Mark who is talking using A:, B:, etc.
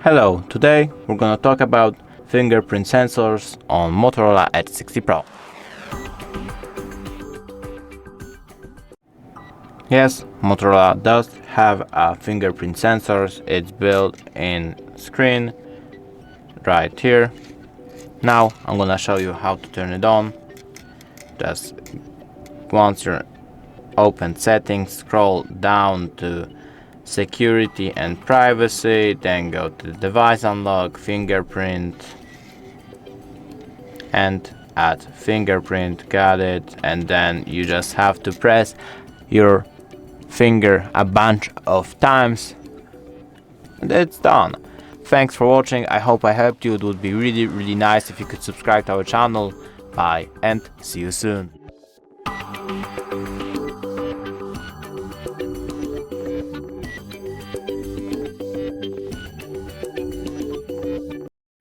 A: Hello, today we're gonna talk about fingerprint sensors on Motorola Edge 60 Pro. Yes, Motorola does have a fingerprint sensors. It's built in screen right here. Now I'm gonna show you how to turn it on. Just once you're open settings, scroll down to security and privacy, then go to device unlock, fingerprint, and add fingerprint. Got it. And then you just have to press your finger a bunch of times and it's done. Thanks for watching. I hope I helped you. It would be really nice if you could subscribe to our channel. Bye and see you soon.